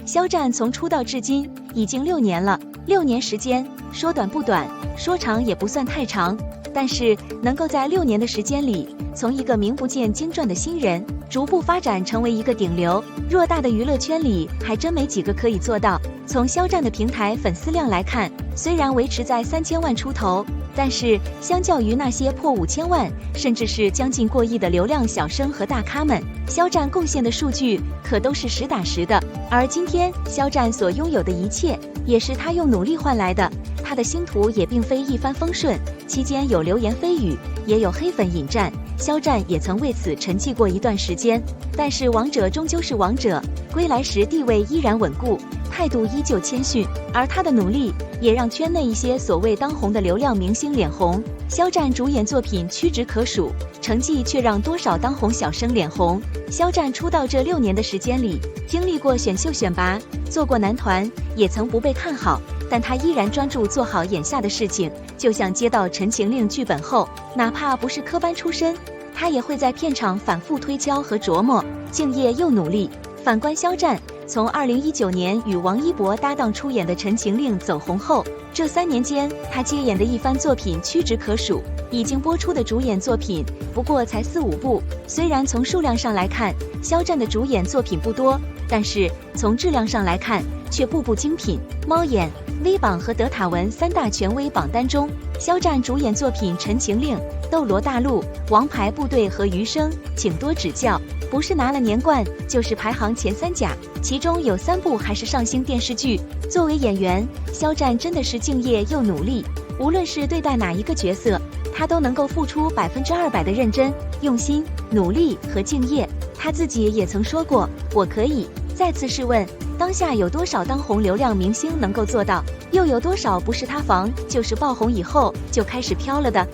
肖战从出道至今已经6年了，6年时间说短不短，说长也不算太长，但是能够在6年的时间里，从一个名不见经传的新人，逐步发展成为一个顶流，偌大的娱乐圈里还真没几个可以做到。从肖战的平台粉丝量来看，虽然维持在3000万出头，但是相较于那些破5000万甚至是将近过亿的流量小生和大咖们，肖战贡献的数据可都是实打实的。而今天肖战所拥有的一切也是他用努力换来的，他的星途也并非一帆风顺，期间有流言蜚语，也有黑粉引战，肖战也曾为此沉寂过一段时间。但是王者终究是王者，归来时地位依然稳固，态度依旧谦逊，而他的努力也让圈内一些所谓当红的流量明星脸红。肖战主演作品屈指可数，成绩却让多少当红小生脸红。肖战出道这6年的时间里，经历过选秀选拔，做过男团，也曾不被看好，但他依然专注做好眼下的事情。就像接到《陈情令》剧本后，哪怕不是科班出身，他也会在片场反复推敲和琢磨，敬业又努力。反观肖战，从2019年与王一博搭档出演的《陈情令》走红后，这3年间他接演的一番作品屈指可数，已经播出的主演作品不过才4、5部。虽然从数量上来看，肖战的主演作品不多，但是从质量上来看，却步步精品。猫眼、微榜和德塔文3大权威榜单中，肖战主演作品《陈情令》、《斗罗大陆》、《王牌部队》和《余生》，请多指教。不是拿了年冠，就是排行前3甲，其中有3部还是上星电视剧。作为演员，肖战真的是敬业又努力，无论是对待哪一个角色，他都能够付出200%的认真、用心、努力和敬业。他自己也曾说过，我可以。再次试问，当下有多少当红流量明星能够做到？又有多少不是塌房就是爆红以后就开始飘了的？